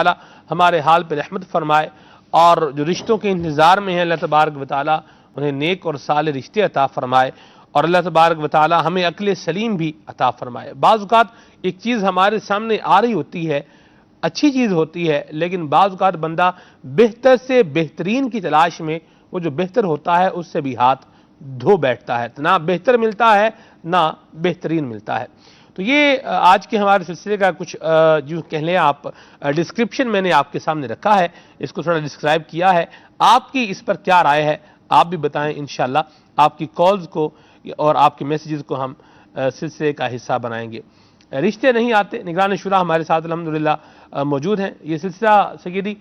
تعالیٰ ہمارے حال پہ رحمت فرمائے، اور جو رشتوں کے انتظار میں ہیں اللہ تبارک و تعالیٰ انہیں نیک اور صالح رشتے عطا فرمائے، اور اللہ تبارک و تعالیٰ ہمیں عقل سلیم بھی عطا فرمائے۔ بعض اوقات ایک چیز ہمارے سامنے آ رہی ہوتی ہے، اچھی چیز ہوتی ہے، لیکن بعض اوقات بندہ بہتر سے بہترین کی تلاش میں وہ جو بہتر ہوتا ہے اس سے بھی ہاتھ دھو بیٹھتا ہے، نہ بہتر ملتا ہے نہ بہترین ملتا ہے۔ تو یہ آج کے ہمارے سلسلے کا کچھ جو کہہ لیں آپ ڈسکرپشن میں نے آپ کے سامنے رکھا ہے، اس کو تھوڑا ڈسکرائب کیا ہے۔ آپ کی اس پر کیا رائے ہے آپ بھی بتائیں، انشاءاللہ آپ کی کالز کو اور آپ کے میسیجز کو ہم سلسلے کا حصہ بنائیں گے۔ رشتے نہیں آتے، نگران شورا ہمارے ساتھ الحمدللہ موجود ہیں۔ یہ سلسلہ سیدی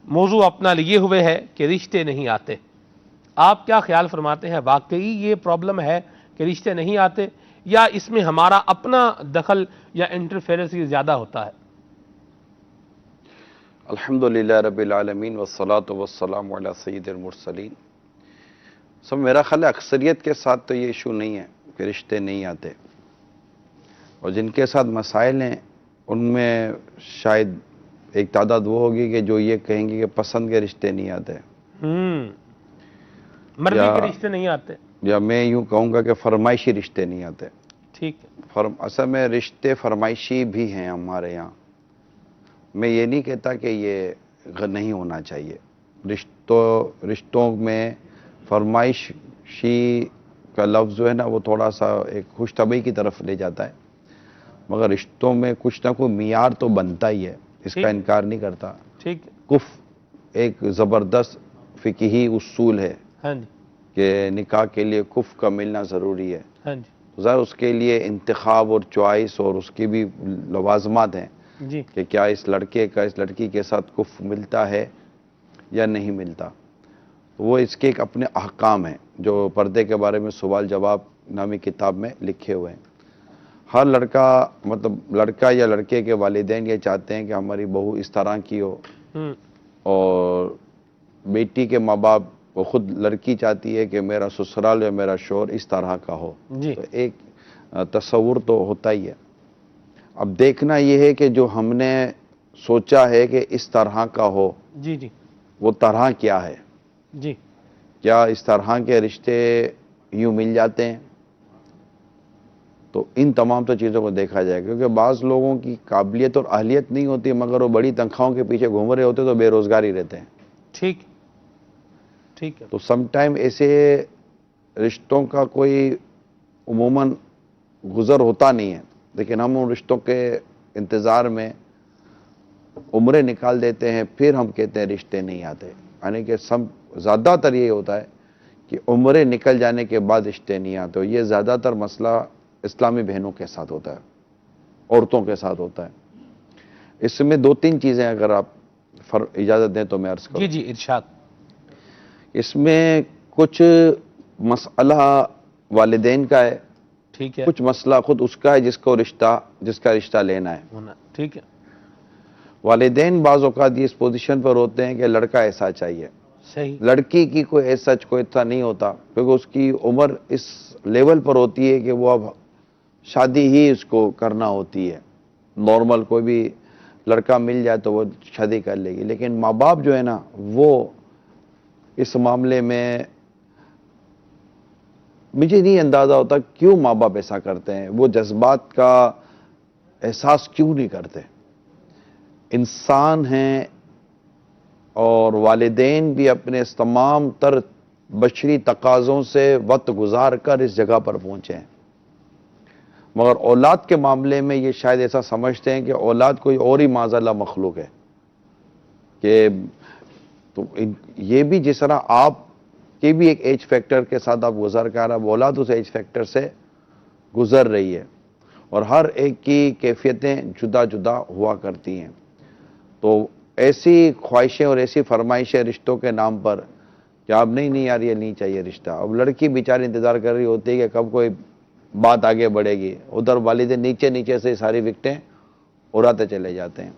موضوع اپنا لیے ہوئے ہے کہ رشتے نہیں آتے، آپ کیا خیال فرماتے ہیں؟ واقعی یہ پرابلم ہے کہ رشتے نہیں آتے، یا اس میں ہمارا اپنا دخل یا انٹرفیئرنس زیادہ ہوتا ہے؟ الحمدللہ رب العالمین والصلاة والسلام علی سید المرسلین۔ سب میرا خیال ہے اکثریت کے ساتھ تو یہ ایشو نہیں ہے کہ رشتے نہیں آتے، اور جن کے ساتھ مسائل ہیں ان میں شاید ایک تعداد وہ ہوگی کہ جو یہ کہیں گے کہ پسند کے رشتے نہیں آتے، مرضی کے رشتے نہیں آتے، یا میں یوں کہوں گا کہ فرمائشی رشتے نہیں آتے۔ ٹھیک ہے، اصل میں رشتے فرمائشی بھی ہیں ہمارے یہاں۔ میں یہ نہیں کہتا کہ یہ نہیں ہونا چاہیے، رشتوں میں فرمائشی کا لفظ جو ہے نا وہ تھوڑا سا ایک خوش طبعی کی طرف لے جاتا ہے، مگر رشتوں میں کچھ نہ کوئی معیار تو بنتا ہی ہے، اس کا انکار نہیں کرتا۔ ٹھیک ہے، کف ایک زبردست فقہی اصول ہے ہاں جی، کہ نکاح کے لیے کف کا ملنا ضروری ہے۔ ہاں جی، ظاہر اس کے لیے انتخاب اور چوائس اور اس کی بھی لوازمات ہیں جی، کہ کیا اس لڑکے کا اس لڑکی کے ساتھ کف ملتا ہے یا نہیں ملتا۔ وہ اس کے ایک اپنے احکام ہیں جو پردے کے بارے میں سوال جواب نامی کتاب میں لکھے ہوئے ہیں۔ ہر لڑکا مطلب لڑکا یا لڑکے کے والدین یہ چاہتے ہیں کہ ہماری بہو اس طرح کی ہو، اور بیٹی کے ماں باپ وہ خود لڑکی چاہتی ہے کہ میرا سسرال یا میرا شوہر اس طرح کا ہو، تو ایک تصور تو ہوتا ہی ہے۔ اب دیکھنا یہ ہے کہ جو ہم نے سوچا ہے کہ اس طرح کا ہو، جی جی، وہ طرح کیا ہے؟ جی، کیا اس طرح کے رشتے یوں مل جاتے ہیں؟ تو ان تمام تو چیزوں کو دیکھا جائے، کیونکہ بعض لوگوں کی قابلیت اور اہلیت نہیں ہوتی مگر وہ بڑی تنخواہوں کے پیچھے گھوم رہے ہوتے تو بے روزگار ہی رہتے ہیں۔ ٹھیک ٹھیک ہے، تو سم ٹائم ایسے رشتوں کا کوئی عموماً گزر ہوتا نہیں ہے، لیکن ہم ان رشتوں کے انتظار میں عمریں نکال دیتے ہیں، پھر ہم کہتے ہیں رشتے نہیں آتے۔ یعنی کہ زیادہ تر یہ ہوتا ہے کہ عمریں نکل جانے کے بعد رشتے نہیں آتے، یہ زیادہ تر مسئلہ اسلامی بہنوں کے ساتھ ہوتا ہے، عورتوں کے ساتھ ہوتا ہے۔ اس میں دو تین چیزیں اگر آپ اجازت دیں تو میں عرض کروں۔ جی جی، ارشاد۔ اس میں کچھ مسئلہ والدین کا ہے، ٹھیک ہے، کچھ مسئلہ خود اس کا ہے جس کا رشتہ لینا ہے۔ ٹھیک ہے، والدین بعض اوقات اس پوزیشن پر ہوتے ہیں کہ لڑکا ایسا چاہیے، صحیح، لڑکی کی کوئی ایسا نہیں ہوتا، کیونکہ اس کی عمر اس لیول پر ہوتی ہے کہ وہ اب شادی ہی اس کو کرنا ہوتی ہے۔ نارمل کوئی بھی لڑکا مل جائے تو وہ شادی کر لے گی، لیکن ماں باپ جو ہے نا وہ اس معاملے میں مجھے نہیں اندازہ ہوتا کیوں ماں باپ ایسا کرتے ہیں، وہ جذبات کا احساس کیوں نہیں کرتے۔ انسان ہیں اور والدین بھی اپنے تمام تر بشری تقاضوں سے وقت گزار کر اس جگہ پر پہنچے ہیں، مگر اولاد کے معاملے میں یہ شاید ایسا سمجھتے ہیں کہ اولاد کوئی اور ہی معاذ اللہ مخلوق ہے، کہ تو یہ بھی جس طرح آپ کی بھی ایک ایج فیکٹر کے ساتھ آپ گزر کر رہا، اولاد اس ایج فیکٹر سے گزر رہی ہے، اور ہر ایک کی کیفیتیں جدا جدا ہوا کرتی ہیں۔ تو ایسی خواہشیں اور ایسی فرمائشیں رشتوں کے نام پر کہ آپ نہیں یار یہ نہیں چاہیے رشتہ، اب لڑکی بیچاری انتظار کر رہی ہوتی ہے کہ کب کوئی بات آگے بڑھے گی، ادھر والدین نیچے سے ساری وکٹیں اڑاتے چلے جاتے ہیں۔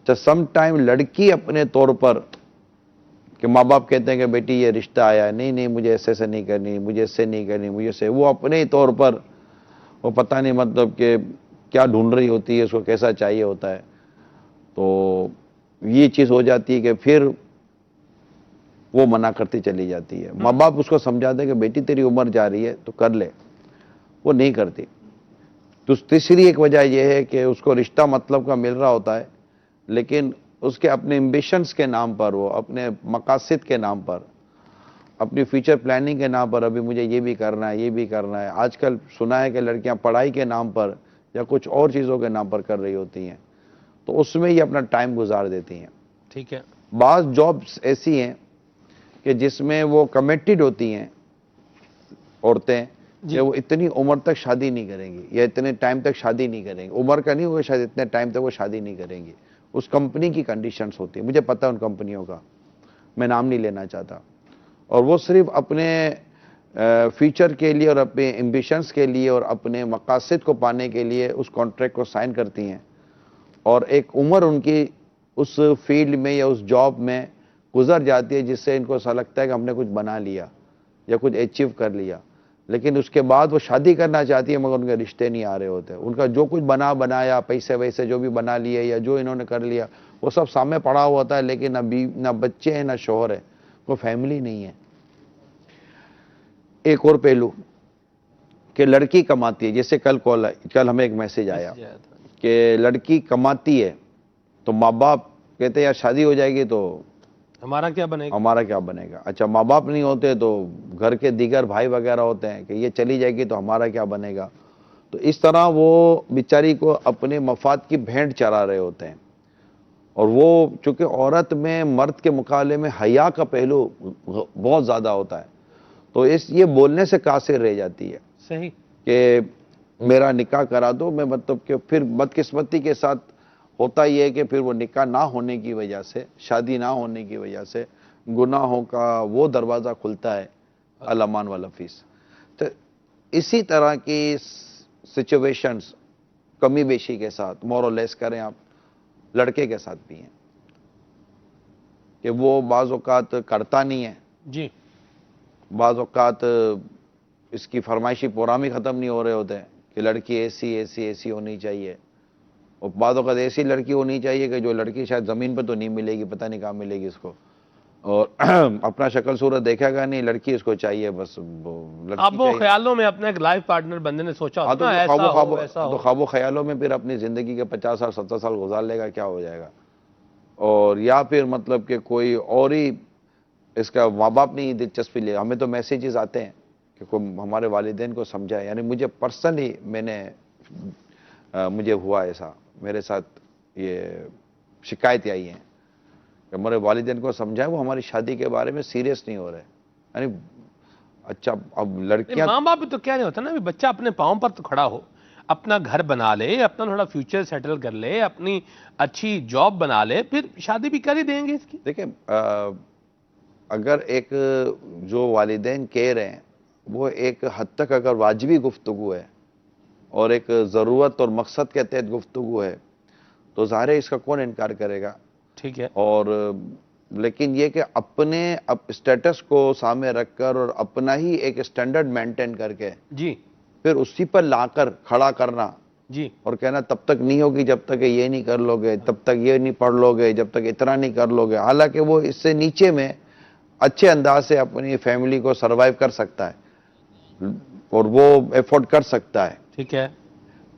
تو سم ٹائم لڑکی اپنے طور پر کہ ماں باپ کہتے ہیں کہ بیٹی یہ رشتہ آیا ہے، نہیں مجھے ایسے سے نہیں کرنی، مجھے اس سے نہیں کرنی، مجھے سے، وہ اپنے ہی طور پر وہ پتہ نہیں مطلب کہ کیا ڈھونڈ رہی ہوتی ہے، اس کو کیسا چاہیے ہوتا ہے۔ تو یہ چیز ہو جاتی ہے کہ پھر وہ منع کرتی چلی جاتی ہے. ماں باپ اس کو سمجھاتے ہیں کہ بیٹی تیری عمر جا رہی ہے تو کر لے, وہ نہیں کرتی. تو تیسری ایک وجہ یہ ہے کہ اس کو رشتہ مطلب کا مل رہا ہوتا ہے, لیکن اس کے اپنے ایمبیشنز کے نام پر, وہ اپنے مقاصد کے نام پر, اپنی فیوچر پلاننگ کے نام پر, ابھی مجھے یہ بھی کرنا ہے, یہ بھی کرنا ہے. آج کل سنا ہے کہ لڑکیاں پڑھائی کے نام پر یا کچھ اور چیزوں کے نام پر کر رہی ہوتی ہیں, تو اس میں یہ اپنا ٹائم گزار دیتی ہیں. ٹھیک ہے. بعض جابس ایسی ہیں کہ جس میں وہ کمیٹڈ ہوتی ہیں عورتیں کہ وہ اتنی عمر تک شادی نہیں کریں گی یا اتنے ٹائم تک شادی نہیں کریں گی. عمر کا نہیں ہوگا شاید, اتنے ٹائم تک وہ شادی نہیں کریں گی. اس کمپنی کی کنڈیشنز ہوتی ہیں, مجھے پتہ ہے ان کمپنیوں کا, میں نام نہیں لینا چاہتا. اور وہ صرف اپنے فیوچر کے لیے اور اپنے ایمبیشنز کے لیے اور اپنے مقاصد کو پانے کے لیے اس کانٹریکٹ کو سائن کرتی ہیں, اور ایک عمر ان کی اس فیلڈ میں یا اس جاب میں گزر جاتی ہے جس سے ان کو ایسا لگتا ہے کہ ہم نے کچھ بنا لیا یا کچھ اچیو کر لیا. لیکن اس کے بعد وہ شادی کرنا چاہتی ہے مگر ان کے رشتے نہیں آ رہے ہوتے. ان کا جو کچھ بنایا, پیسے ویسے جو بھی بنا لیے یا جو انہوں نے کر لیا, وہ سب سامنے پڑا ہوا ہوتا ہے, لیکن نہ بچے ہیں, نہ شوہر ہے, کوئی فیملی نہیں ہے. ایک اور پہلو کہ لڑکی کماتی ہے, جیسے کل ہمیں ایک میسج آیا کہ لڑکی کماتی ہے تو ماں باپ کہتے ہیں یار شادی ہو جائے گی تو ہمارا کیا بنے گا. اچھا, ماں باپ نہیں ہوتے تو گھر کے دیگر بھائی وغیرہ ہوتے ہیں کہ یہ چلی جائے گی تو ہمارا کیا بنے گا. تو اس طرح وہ بیچاری کو اپنے مفاد کی بھینٹ چرا رہے ہوتے ہیں. اور وہ چونکہ عورت میں مرد کے مقابلے میں حیا کا پہلو بہت زیادہ ہوتا ہے, تو یہ بولنے سے قاصر رہ جاتی ہے. صحیح. کہ میرا نکاح کرا دو. میں مطلب کہ پھر بدقسمتی کے ساتھ ہوتا یہ ہے کہ پھر وہ نکاح نہ ہونے کی وجہ سے, شادی نہ ہونے کی وجہ سے گناہوں کا وہ دروازہ کھلتا ہے, الامان والفیس. تو اسی طرح کی سچویشنز کمی بیشی کے ساتھ مور اور لیس کریں آپ, لڑکے کے ساتھ بھی ہیں کہ وہ بعض اوقات کرتا نہیں ہے, جی, بعض اوقات اس کی فرمائشی پروگرام ہی ختم نہیں ہو رہے ہوتے ہیں کہ لڑکی ایسی ہونی چاہیے. اور بعض اوقات ایسی لڑکی ہونی چاہیے کہ جو لڑکی شاید زمین پہ تو نہیں ملے گی, پتہ نہیں کہاں ملے گی اس کو, اور اپنا شکل صورت دیکھے گا نہیں, لڑکی اس کو چاہیے بس. اب وہ خیالوں میں اپنا ایک لائف پارٹنر بندے نے سوچا ہوتا ہے تو خواب و خیالوں میں پھر اپنی زندگی کے 50 سال 70 سال گزار لے گا, کیا ہو جائے گا. اور یا پھر مطلب کہ کوئی اور ہی اس کا ماں باپ نہیں دلچسپی لے. ہمیں تو میسیجز آتے ہیں کہ کوئی ہمارے والدین کو سمجھائے, یعنی مجھے پرسنلی مجھے ہوا ایسا, میرے ساتھ یہ شکایتیں آئی ہیں کہ ہمارے والدین کو سمجھائے, وہ ہماری شادی کے بارے میں سیریس نہیں ہو رہے. یعنی اچھا اب لڑکیاں, ماں باپ تو کیا نہیں ہوتا نا, بچہ اپنے پاؤں پر تو کھڑا ہو, اپنا گھر بنا لے, اپنا تھوڑا فیوچر سیٹل کر لے, اپنی اچھی جاب بنا لے, پھر شادی بھی کر ہی دیں گے اس کی. دیکھیں اگر ایک جو والدین کہہ رہے ہیں وہ ایک حد تک اگر واجبی گفتگو ہے اور ایک ضرورت اور مقصد کے تحت گفتگو ہے تو ظاہر ہے اس کا کون انکار کرے گا. ٹھیک ہے. اور لیکن یہ کہ اپنے اسٹیٹس کو سامنے رکھ کر اور اپنا ہی ایک اسٹینڈرڈ مینٹین کر کے جی, پھر اسی پر لا کر کھڑا کرنا جی, اور کہنا تب تک نہیں ہوگی جب تک یہ نہیں کر لو گے, تب تک یہ نہیں پڑھ لو گے, جب تک اتنا نہیں کر لو گے. حالانکہ وہ اس سے نیچے میں اچھے انداز سے اپنی فیملی کو سروائیو کر سکتا ہے اور وہ ایفورڈ کر سکتا ہے, ٹھیک ہے,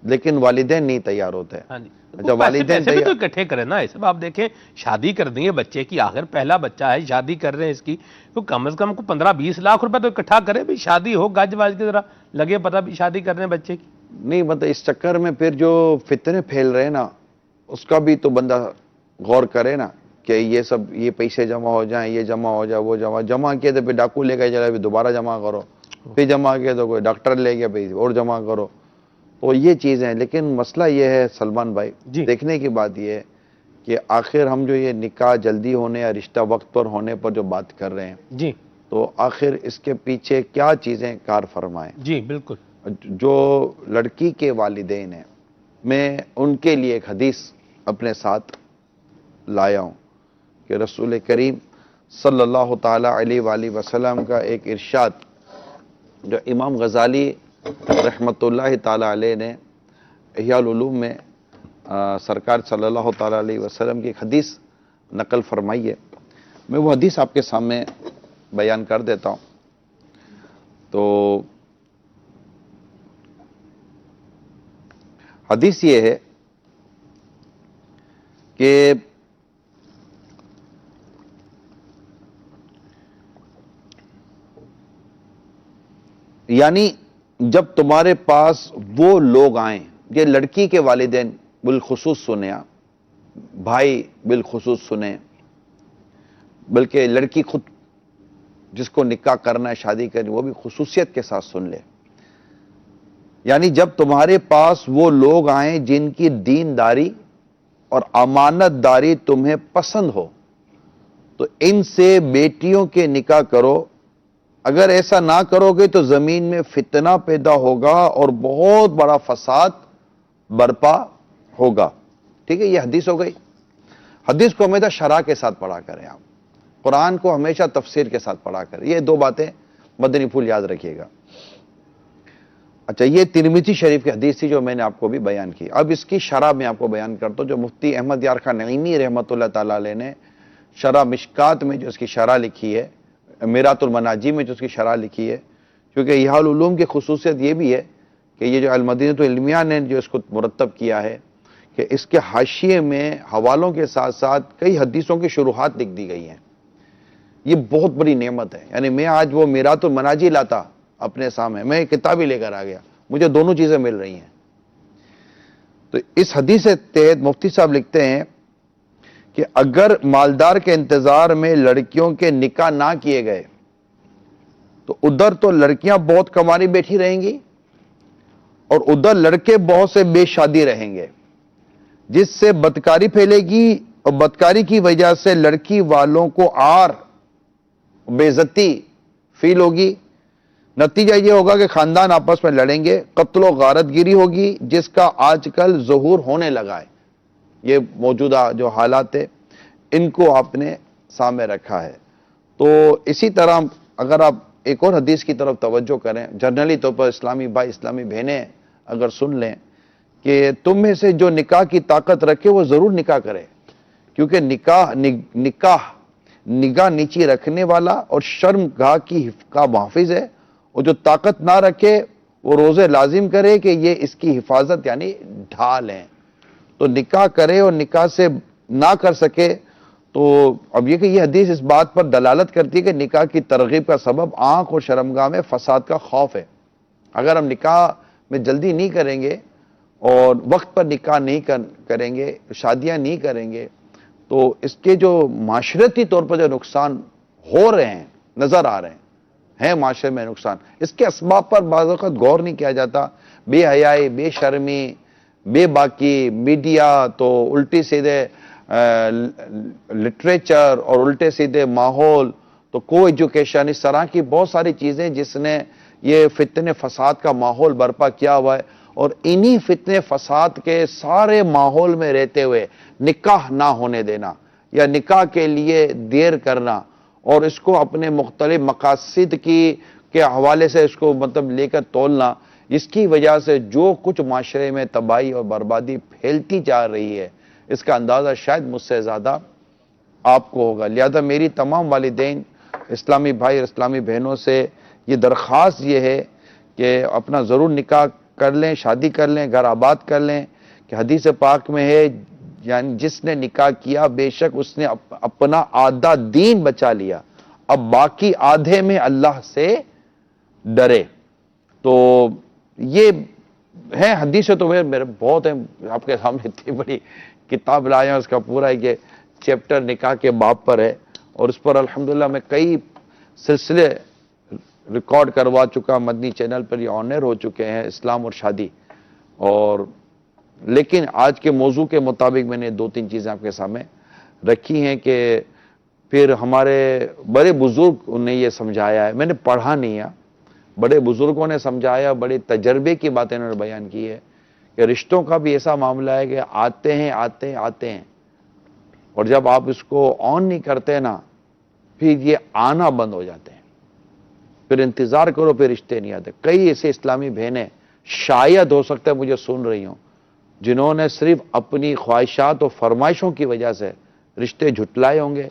لیکن والدین نہیں تیار ہوتے. ہاں جی. اچھا, والدین پیسے بھی تو اکٹھے کریں نا. اس اب آپ دیکھیں, شادی کر دیں گے بچے کی, آخر پہلا بچہ ہے, شادی کر رہے ہیں اس کی, تو کم از کم کو 15-20 لاکھ روپے تو اکٹھا کرے بھی, شادی ہو گج واج کی ذرا لگے پتہ بھی شادی کر رہے ہیں بچے کی. نہیں مطلب اس چکر میں پھر جو فتنے پھیل رہے ہیں نا, اس کا بھی تو بندہ غور کرے نا کہ یہ پیسے جمع ہو جائیں, یہ جمع ہو جائے, وہ جمع کیے تو پھر ڈاکو لے کے چلا, پھر دوبارہ جمع کرو, پھر جمع کیے تو کوئی ڈاکٹر لے گیا, پھر اور جمع کرو. تو یہ چیزیں. لیکن مسئلہ یہ ہے سلمان بھائی, دیکھنے کی بات یہ ہے کہ آخر ہم جو یہ نکاح جلدی ہونے یا رشتہ وقت پر ہونے پر جو بات کر رہے ہیں, جی, تو آخر اس کے پیچھے کیا چیزیں کار فرمائیں. جی بالکل. جو لڑکی کے والدین ہیں, میں ان کے لیے ایک حدیث اپنے ساتھ لایا ہوں کہ رسول کریم صلی اللہ تعالی علیہ وآلہ وسلم کا ایک ارشاد جو امام غزالی رحمۃ اللہ تعالی علیہ نے احیاء العلوم میں سرکار صلی اللہ تعالی علیہ وسلم کی ایک حدیث نقل فرمائی ہے. میں وہ حدیث آپ کے سامنے بیان کر دیتا ہوں. تو حدیث یہ ہے کہ یعنی جب تمہارے پاس وہ لوگ آئیں، یہ لڑکی کے والدین بالخصوص سنیں، بھائی بالخصوص سنیں، بلکہ لڑکی خود جس کو نکاح کرنا ہے، شادی کرنی، وہ بھی خصوصیت کے ساتھ سن لے. یعنی جب تمہارے پاس وہ لوگ آئیں جن کی دینداری اور امانت داری تمہیں پسند ہو تو ان سے بیٹیوں کے نکاح کرو. اگر ایسا نہ کرو گے تو زمین میں فتنہ پیدا ہوگا اور بہت بڑا فساد برپا ہوگا. ٹھیک ہے، یہ حدیث ہو گئی. حدیث کو ہمیشہ شرح کے ساتھ پڑھا کریں آپ، قرآن کو ہمیشہ تفسیر کے ساتھ پڑھا کریں. یہ دو باتیں مدنی پھول یاد رکھیے گا. اچھا، یہ ترمذی شریف کی حدیث تھی جو میں نے آپ کو بھی بیان کی. اب اس کی شرح میں آپ کو بیان کرتا ہوں، جو مفتی احمد یار خان نعیمی رحمۃ اللہ تعالی علیہ نے شرح مشکات میں جو اس کی شرح لکھی ہے، میرات المناجی میں جو اس کی شرح لکھی ہے، کیونکہ احیاء العلوم کی خصوصیت یہ بھی ہے کہ یہ جو المدینۃ العلمیہ نے جو اس کو مرتب کیا ہے کہ اس کے حاشیے میں حوالوں کے ساتھ ساتھ کئی حدیثوں کی شروحات لکھ دی گئی ہیں. یہ بہت بڑی نعمت ہے. یعنی میں آج وہ میرات المناجی لاتا اپنے سامنے، میں ایک کتاب ہی لے کر آ گیا، مجھے دونوں چیزیں مل رہی ہیں. تو اس حدیث کے تحت مفتی صاحب لکھتے ہیں کہ اگر مالدار کے انتظار میں لڑکیوں کے نکاح نہ کیے گئے تو ادھر تو لڑکیاں بہت کماری بیٹھی رہیں گی اور ادھر لڑکے بہت سے بے شادی رہیں گے، جس سے بدکاری پھیلے گی اور بدکاری کی وجہ سے لڑکی والوں کو عار بے عزتی فیل ہوگی. نتیجہ یہ ہوگا کہ خاندان آپس میں لڑیں گے، قتل و غارت گیری ہوگی جس کا آج کل ظہور ہونے لگا ہے. یہ موجودہ جو حالات ہے ان کو آپ نے سامنے رکھا ہے. تو اسی طرح اگر آپ ایک اور حدیث کی طرف توجہ کریں، جنرلی طور پر اسلامی بھائی اسلامی بہنیں اگر سن لیں کہ تم میں سے جو نکاح کی طاقت رکھے وہ ضرور نکاح کرے، کیونکہ نکاح نگاہ نیچی رکھنے والا اور شرم گاہ کا محافظ ہے، اور جو طاقت نہ رکھے وہ روزے لازم کرے کہ یہ اس کی حفاظت یعنی ڈھال ہے. تو نکاح کرے اور نکاح سے نہ کر سکے تو اب یہ کہ یہ حدیث اس بات پر دلالت کرتی ہے کہ نکاح کی ترغیب کا سبب آنکھ اور شرمگاہ میں فساد کا خوف ہے. اگر ہم نکاح میں جلدی نہیں کریں گے اور وقت پر نکاح نہیں کریں گے، شادیاں نہیں کریں گے، تو اس کے جو معاشرتی طور پر جو نقصان ہو رہے ہیں نظر آ رہے ہیں معاشرے میں نقصان، اس کے اسباب پر بعض وقت غور نہیں کیا جاتا. بے حیائی، بے شرمی، بے باکی، میڈیا، تو الٹی سیدھے لٹریچر اور الٹے سیدھے ماحول، تو کو ایجوکیشن، اس طرح کی بہت ساری چیزیں جس نے یہ فتنے فساد کا ماحول برپا کیا ہوا ہے. اور انہی فتنے فساد کے سارے ماحول میں رہتے ہوئے نکاح نہ ہونے دینا یا نکاح کے لیے دیر کرنا اور اس کو اپنے مختلف مقاصد کے حوالے سے اس کو مطلب لے کر تولنا، اس کی وجہ سے جو کچھ معاشرے میں تباہی اور بربادی پھیلتی جا رہی ہے اس کا اندازہ شاید مجھ سے زیادہ آپ کو ہوگا. لہذا میری تمام والدین، اسلامی بھائی اور اسلامی بہنوں سے یہ درخواست یہ ہے کہ اپنا ضرور نکاح کر لیں، شادی کر لیں، گھر آباد کر لیں، کہ حدیث پاک میں ہے یعنی جس نے نکاح کیا بے شک اس نے اپنا آدھا دین بچا لیا، اب باقی آدھے میں اللہ سے ڈرے. تو یہ ہے حدیثیں تو میرے بہت ہیں، آپ کے سامنے اتنی بڑی کتاب لائے ہیں، اس کا پورا ایک چیپٹر نکاح کے باب پر ہے اور اس پر الحمدللہ میں کئی سلسلے ریکارڈ کروا چکا، مدنی چینل پر یہ آنر ہو چکے ہیں، اسلام اور شادی. اور لیکن آج کے موضوع کے مطابق میں نے دو تین چیزیں آپ کے سامنے رکھی ہیں کہ پھر ہمارے بڑے بزرگ نے یہ سمجھایا ہے، میں نے پڑھا نہیں ہے، بڑے بزرگوں نے سمجھایا، بڑے تجربے کی باتیں انہوں نے بیان کی ہے کہ رشتوں کا بھی ایسا معاملہ ہے کہ آتے ہیں اور جب آپ اس کو آن نہیں کرتے نا پھر یہ آنا بند ہو جاتے ہیں، پھر انتظار کرو پھر رشتے نہیں آتے. کئی ایسے اسلامی بہنیں شاید ہو سکتا ہے مجھے سن رہی ہوں جنہوں نے صرف اپنی خواہشات اور فرمائشوں کی وجہ سے رشتے جھٹلائے ہوں گے,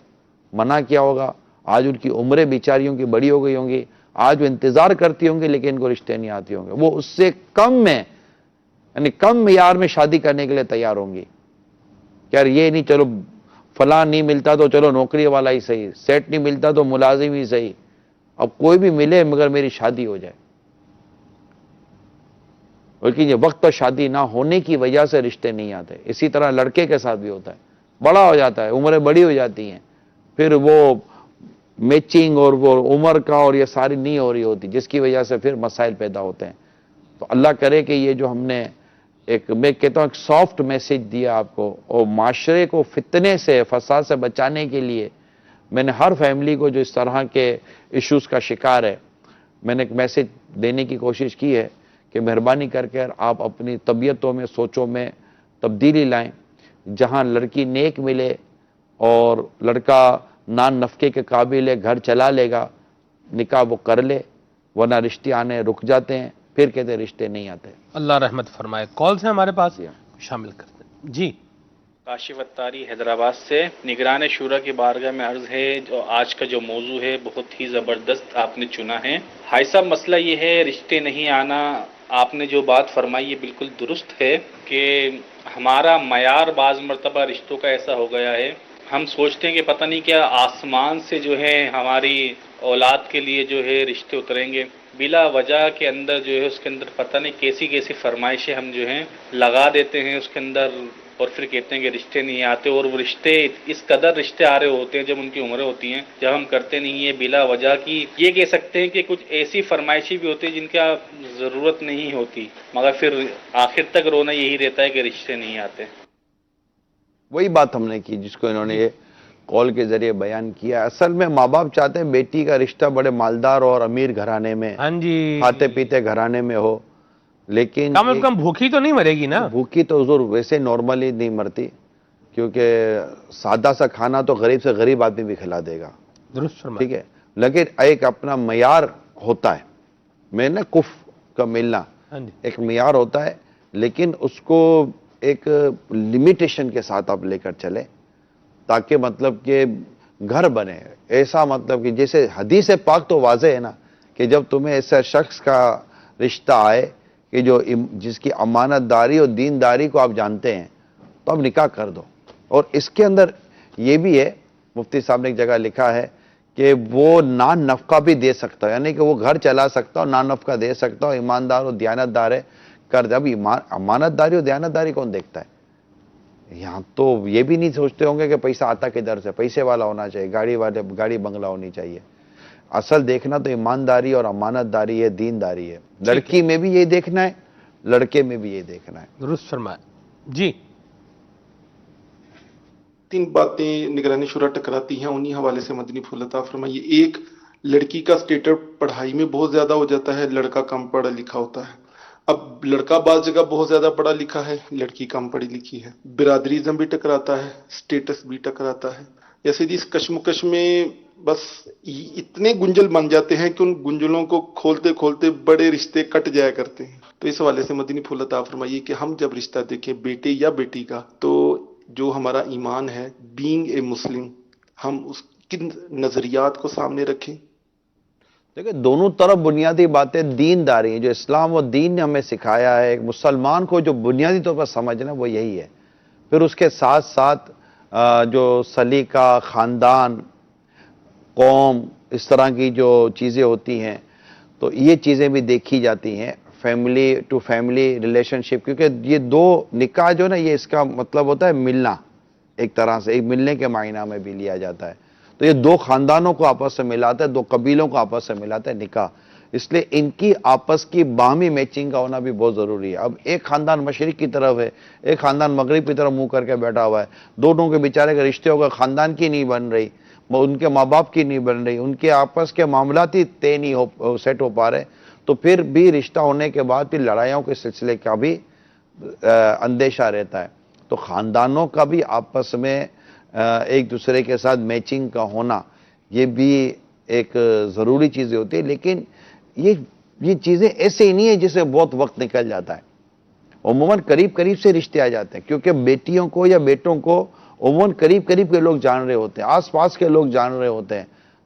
منع کیا ہوگا, آج ان کی عمریں بیچاریوں کی بڑی ہو گئی ہوں گی, آج وہ انتظار کرتی ہوں گی لیکن ان کو رشتے نہیں آتے ہوں گے, وہ اس سے کم میں یعنی کم معیار میں شادی کرنے کے لیے تیار ہوں گی. یار یہ نہیں چلو فلاں نہیں ملتا تو چلو نوکری والا ہی صحیح, سیٹ نہیں ملتا تو ملازم ہی صحیح, اب کوئی بھی ملے مگر میری شادی ہو جائے. بلکہ یہ وقت پر شادی نہ ہونے کی وجہ سے رشتے نہیں آتے. اسی طرح لڑکے کے ساتھ بھی ہوتا ہے, بڑا ہو جاتا ہے, عمریں بڑی ہو جاتی ہیں, پھر وہ میچنگ اور وہ عمر کا اور یہ ساری نہیں ہو رہی ہوتی, جس کی وجہ سے پھر مسائل پیدا ہوتے ہیں. تو اللہ کرے کہ یہ جو ہم نے میں کہتا ہوں ایک سافٹ میسج دیا آپ کو, اور معاشرے کو فتنے سے فساد سے بچانے کے لیے میں نے ہر فیملی کو جو اس طرح کے ایشوز کا شکار ہے, میں نے ایک میسج دینے کی کوشش کی ہے کہ مہربانی کر کے آپ اپنی طبیعتوں میں سوچوں میں تبدیلی لائیں. جہاں لڑکی نیک ملے اور لڑکا نان نفقے کے قابل ہے, گھر چلا لے گا, نکاح وہ کر لے, ورنہ رشتے آنے رک جاتے ہیں, پھر کہتے ہیں رشتے نہیں آتے. اللہ رحمت فرمائے. کال سے ہمارے پاس شامل کرتے ہیں. جی کاشف اتاری حیدرآباد سے. نگران شورا کی بارگاہ میں عرض ہے, جو آج کا جو موضوع ہے بہت ہی زبردست آپ نے چنا ہے. بھائی صاحب مسئلہ یہ ہے رشتے نہیں آنا. آپ نے جو بات فرمائی ہے بالکل درست ہے کہ ہمارا معیار بعض مرتبہ رشتوں کا ایسا ہو گیا ہے, ہم سوچتے ہیں کہ پتہ نہیں کیا آسمان سے جو ہے ہماری اولاد کے لیے جو ہے رشتے اتریں گے. بلا وجہ کے اندر جو ہے اس کے اندر پتہ نہیں کیسی کیسی فرمائشیں ہم جو ہیں لگا دیتے ہیں اس کے اندر, اور پھر کہتے ہیں کہ رشتے نہیں آتے. اور وہ رشتے اس قدر رشتے آ رہے ہوتے ہیں جب ان کی عمریں ہوتی ہیں, جب ہم کرتے نہیں ہیں بلا وجہ کی. یہ کہہ سکتے ہیں کہ کچھ ایسی فرمائشیں بھی ہوتی ہیں جن کا ضرورت نہیں ہوتی, مگر پھر آخر تک رونا یہی رہتا ہے کہ رشتے نہیں آتے. وہی بات ہم نے کی جس کو انہوں نے یہ کال کے ذریعے بیان کیا. اصل میں ماں باپ چاہتے ہیں بیٹی کا رشتہ بڑے مالدار اور امیر گھرانے میں, ہاں جی, کھاتے پیتے گھرانے میں ہو, لیکن کم از کم بھوکی تو نہیں مرے گی نا. بھوکی تو حضور ویسے نارملی نہیں مرتی, کیونکہ سادہ سا کھانا تو غریب سے غریب آدمی بھی کھلا دے گا, درست فرمائے. ٹھیک ہے, لیکن ایک اپنا معیار ہوتا ہے. میں نے کف کا ملنا ہاں جی, ایک معیار ہوتا ہے, لیکن اس کو ایک لمیٹیشن کے ساتھ آپ لے کر چلیں تاکہ مطلب کہ گھر بنے. ایسا مطلب کہ جیسے حدیث پاک تو واضح ہے نا کہ جب تمہیں ایسا شخص کا رشتہ آئے کہ جس کی امانت داری اور دینداری کو آپ جانتے ہیں تو اب نکاح کر دو. اور اس کے اندر یہ بھی ہے, مفتی صاحب نے ایک جگہ لکھا ہے کہ وہ نان نفقہ بھی دے سکتا ہے, یعنی کہ وہ گھر چلا سکتا ہو, نان نفقہ دے سکتا ہو, ایماندار اور دیانت دار ہے, کر دے. اب امانت داری اور دیانت داری کون دیکھتا ہے؟ یہاں تو یہ بھی نہیں سوچتے ہوں گے کہ پیسہ آتا کدھر سے, پیسے والا ہونا چاہیے, گاڑی بنگلہ ہونی چاہیے. اصل دیکھنا تو ایمانداری اور امانت داری ہے, دینداری ہے. لڑکی میں بھی یہ دیکھنا ہے, لڑکے میں بھی یہ دیکھنا ہے. درست فرمائے. جی 3 باتیں نگرانی شورا ٹکراتی ہیں, انہی حوالے سے مدنی پھول عطا فرمائیے. ایک, لڑکی کا سٹیٹس پڑھائی میں بہت زیادہ ہو جاتا ہے, لڑکا کم پڑھا لکھا ہوتا ہے. اب لڑکا بعض جگہ بہت زیادہ پڑھا لکھا ہے, لڑکی کم پڑھی لکھی ہے. برادریزم بھی ٹکراتا ہے, سٹیٹس بھی ٹکراتا ہے. جیسے اس کشمکش میں بس اتنے گنجل بن جاتے ہیں کہ ان گنجلوں کو کھولتے کھولتے بڑے رشتے کٹ جایا کرتے ہیں. تو اس حوالے سے مدنی پھول عطا فرمائیے کہ ہم جب رشتہ دیکھیں بیٹے یا بیٹی کا, تو جو ہمارا ایمان ہے, بینگ اے مسلم, ہم اس کن نظریات کو سامنے رکھیں. دیکھیں دونوں طرف بنیادی باتیں دینداری ہیں, جو اسلام و دین نے ہمیں سکھایا ہے. ایک مسلمان کو جو بنیادی طور پر سمجھنا وہ یہی ہے. پھر اس کے ساتھ ساتھ جو سلیقہ, خاندان, قوم, اس طرح کی جو چیزیں ہوتی ہیں تو یہ چیزیں بھی دیکھی جاتی ہیں. فیملی ٹو فیملی ریلیشن شپ, کیونکہ یہ دو نکاح جو نا یہ اس کا مطلب ہوتا ہے ملنا, ایک طرح سے ایک ملنے کے معنی میں بھی لیا جاتا ہے. تو یہ دو خاندانوں کو آپس سے ملاتا ہے, دو قبیلوں کو آپس سے ملاتا ہے نکاح. اس لیے ان کی آپس کی باہمی میچنگ کا ہونا بھی بہت ضروری ہے. اب ایک خاندان مشرق کی طرف ہے, ایک خاندان مغرب کی طرف منہ کر کے بیٹھا ہوا ہے, دونوں کے بیچارے کے رشتے ہو گئے, خاندان کی نہیں بن رہی, ان کے ماں باپ کی نہیں بن رہی, ان کے آپس کے معاملات ہی طے نہیں سیٹ ہو پا رہے, تو پھر بھی رشتہ ہونے کے بعد پھر لڑائیوں کے سلسلے کا بھی اندیشہ رہتا ہے. تو خاندانوں کا بھی آپس میں ایک دوسرے کے ساتھ میچنگ کا ہونا یہ بھی ایک ضروری چیزیں ہوتی ہے. لیکن یہ چیزیں ایسے ہی نہیں ہیں جس سے بہت وقت نکل جاتا ہے. عموماً قریب قریب سے رشتے آ جاتے ہیں, کیونکہ بیٹیوں کو یا بیٹوں کو عموماً قریب قریب کے لوگ جان رہے ہوتے ہیں، آس پاس کے لوگ جان رہے ہوتے ہیں،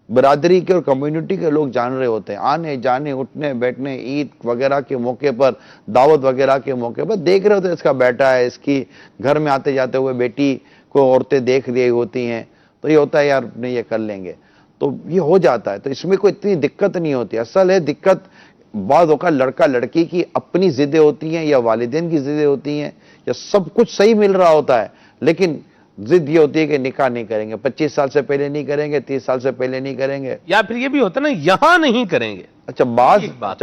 برادری کے اور کمیونٹی کے لوگ جان رہے ہوتے ہیں، آنے جانے اٹھنے بیٹھنے عید وغیرہ کے موقع پر، دعوت وغیرہ کے موقع پر دیکھ رہے ہوتے ہیں اس کا بیٹا ہے، اس کی گھر میں آتے جاتے ہوئے بیٹی کو عورتیں دیکھ رہی ہوتی ہیں، تو یہ ہوتا ہے یار نہیں یہ کر لیں گے، تو یہ ہو جاتا ہے، تو اس میں کوئی اتنی دقت نہیں ہوتی۔ اصل ہے دقت بعض اوقات لڑکا لڑکی کی اپنی ضدیں ہوتی ہیں یا والدین کی ضدیں ہوتی ہیں، یا سب کچھ صحیح مل رہا ہوتا ہے لیکن ضد یہ ہوتی ہے کہ نکاح نہیں کریں گے، 25 سال سے پہلے نہیں کریں گے، 30 سال سے پہلے نہیں کریں گے۔ یا پھر یہ بھی ہوتا ہے نا یہاں نہیں کریں گے۔ اچھا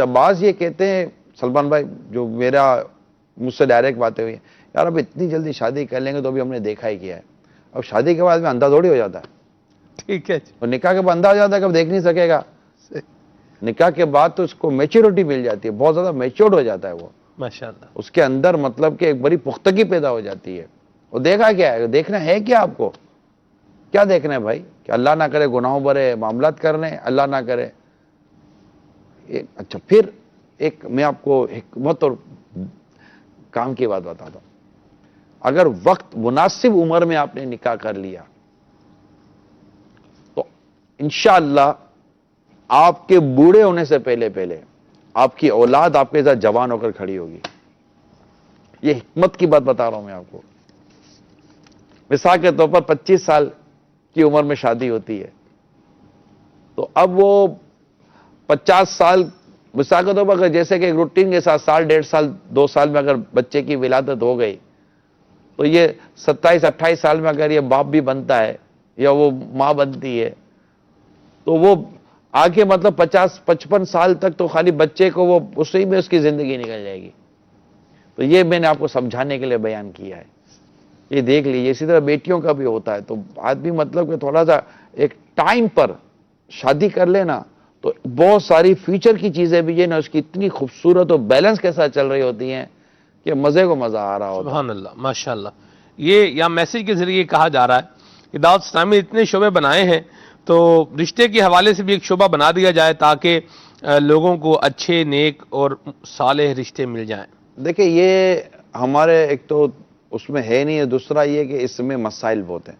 بعض یہ کہتے ہیں سلمان بھائی، جو مجھ سے ڈائریکٹ باتیں ہوئی ہیں، یار اب اتنی جلدی شادی کر لیں گے تو ابھی ہم نے دیکھا ہی کیا ہے، اب شادی کے بعد میں اندھا تھوڑی ہو جاتا ہے، ٹھیک ہے جی، اور نکاح کے بعد اندھا ہو جاتا ہے کب دیکھ نہیں سکے گا، نکاح کے بعد تو اس کو میچورٹی مل جاتی ہے، بہت زیادہ میچورڈ ہو جاتا ہے وہ، ماشاءاللہ۔ اس کے اندر مطلب کہ ایک بڑی پختگی پیدا ہو جاتی ہے۔ وہ دیکھا کیا ہے، دیکھنا ہے کیا آپ کو، کیا دیکھنا ہے بھائی، کہ اللہ نہ کرے گناہوں بھرے معاملات کرنے، اللہ نہ کرے۔ اچھا پھر ایک میں آپ کو حکمت اور کام کی بات بتاتا ہوں، اگر وقت مناسب عمر میں آپ نے نکاح کر لیا تو انشاءاللہ آپ کے بوڑھے ہونے سے پہلے آپ کی اولاد آپ کے ساتھ جوان ہو کر کھڑی ہوگی۔ یہ حکمت کی بات بتا رہا ہوں میں آپ کو۔ مثال کے طور پر 25 سال کی عمر میں شادی ہوتی ہے تو اب وہ 50 سال مثال کے طور پر اگر جیسے کہ ایک روٹین کے ساتھ سال 1.5 سال 2 سال میں اگر بچے کی ولادت ہو گئی تو یہ 27-28 سال میں اگر یہ باپ بھی بنتا ہے یا وہ ماں بنتی ہے تو وہ آگے مطلب 50-55 سال تک تو خالی بچے کو وہ اسی میں اس کی زندگی نکل جائے گی۔ تو یہ میں نے آپ کو سمجھانے کے لیے بیان کیا ہے، یہ دیکھ لیجیے۔ اسی طرح بیٹیوں کا بھی ہوتا ہے، تو آدمی مطلب کہ تھوڑا سا ایک ٹائم پر شادی کر لینا تو بہت ساری فیوچر کی چیزیں بھی ہے نا، اس کی اتنی خوبصورت اور بیلنس کے ساتھ چل رہی ہوتی ہیں کہ مزے کو مزہ آ رہا ہوتا ہے۔ سبحان اللہ، ماشاءاللہ۔ یہ یا میسج کے ذریعے کہا جا رہا ہے کہ دعوت اسلامی اتنے شعبے بنائے ہیں تو رشتے کے حوالے سے بھی ایک شعبہ بنا دیا جائے تاکہ لوگوں کو اچھے نیک اور صالح رشتے مل جائیں۔ دیکھیں یہ ہمارے ایک تو اس میں ہے نہیں ہے، دوسرا یہ کہ اس میں مسائل بہت ہیں،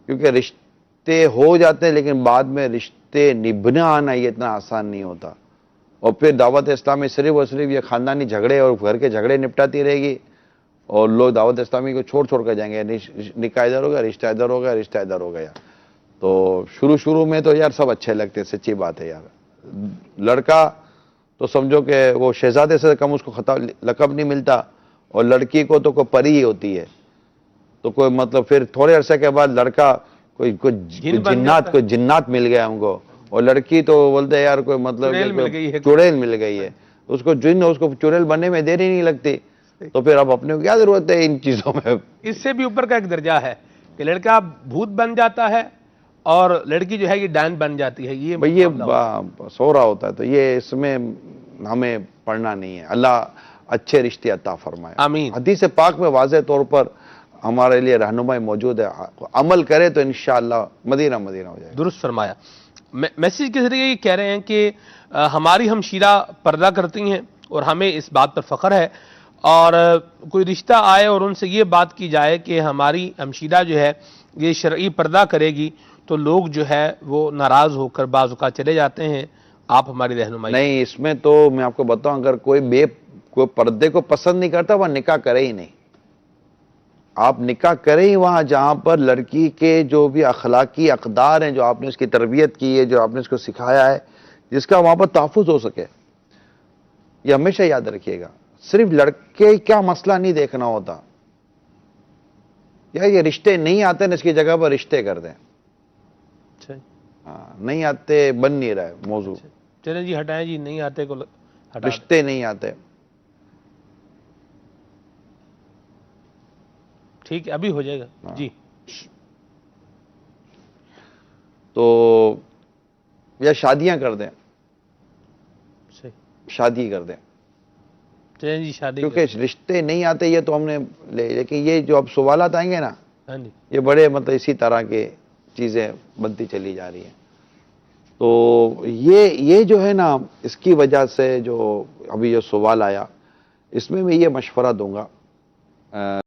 کیونکہ رشتے ہو جاتے ہیں لیکن بعد میں رشتے نبھنا آنا یہ اتنا آسان نہیں ہوتا، اور پھر دعوت اسلامی صرف اور صرف یہ خاندانی جھگڑے اور گھر کے جھگڑے نپٹاتی رہے گی اور لوگ دعوت اسلامی کو چھوڑ کر جائیں گے، نکاح ادھر ہو گیا، رشتہ ادھر ہو گیا، رشتہ ادھر ہو گیا۔ تو شروع میں تو یار سب اچھے لگتے ہیں، سچی بات ہے یار، لڑکا تو سمجھو کہ وہ شہزادے سے کم اس کو لقب نہیں ملتا، اور لڑکی کو تو کوئی پری ہی ہوتی ہے، تو کوئی مطلب پھر تھوڑے عرصے کے بعد لڑکا کوئی جنات مل گیا ہم کو، اور لڑکی تو بولتے ہیں یار کوئی مطلب چڑیل مل گئی ہے، اس کو چڑیل بننے میں دیر ہی نہیں لگتی، تو پھر اب اپنے کو کیا ضرورت ہے ان چیزوں میں۔ اس سے بھی اوپر کا ایک درجہ ہے کہ لڑکا بھوت بن جاتا ہے اور لڑکی جو ہے یہ ڈان بن جاتی ہے، یہ بھئی یہ سو رہا ہوتا ہے، تو یہ اس میں ہمیں پڑھنا نہیں ہے۔ اللہ اچھے رشتے عطا فرمائے، آمین۔ حدیث پاک میں واضح طور پر ہمارے لیے رہنمائی موجود ہے، عمل کرے تو انشاءاللہ مدینہ ہو جائے۔ درست فرمایا۔ میسج کے ذریعے یہ کہہ رہے ہیں کہ ہماری ہمشیرہ پردہ کرتی ہیں اور ہمیں اس بات پر فخر ہے، اور کوئی رشتہ آئے اور ان سے یہ بات کی جائے کہ ہماری ہمشیرہ جو ہے یہ شرعی پردہ کرے گی تو لوگ جو ہے وہ ناراض ہو کر بعض اوقات چلے جاتے ہیں۔ آپ ہماری رہنمائی نہیں، اس میں تو میں آپ کو بتاؤں، اگر کوئی پردے کو پسند نہیں کرتا وہ نکاح کرے ہی نہیں۔ آپ نکاح کریں ہی وہاں جہاں پر لڑکی کے جو بھی اخلاقی اقدار ہیں، جو آپ نے اس کی تربیت کی ہے، جو آپ نے اس کو سکھایا ہے، جس کا وہاں پر تحفظ ہو سکے۔ یہ ہمیشہ یاد رکھیے گا، صرف لڑکے کا مسئلہ نہیں دیکھنا ہوتا، یا یہ رشتے نہیں آتے نا اس کی جگہ پر رشتے کر دیں، نہیں آتے بن نہیں رہا ہے موضوع، چلیں جی ہٹائیں جی، نہیں آتے کو ہٹا رشتے نہیں آتے۔ ٹھیک ہے، ابھی ہو جائے گا جی۔ تو یا شادیاں کر دیں، صحیح، شادی کر دیں، چلیں جی شادی کیونکہ رشتے نہیں آتے یہ تو ہم نے لیکن یہ جو اب سوالات آئیں گے نا، ہاں جی، یہ بڑے مطلب اسی طرح کے چیزیں بنتی چلی جا رہی ہیں۔ تو یہ جو ہے نا، اس کی وجہ سے جو ابھی یہ سوال آیا، اس میں یہ مشورہ دوں گا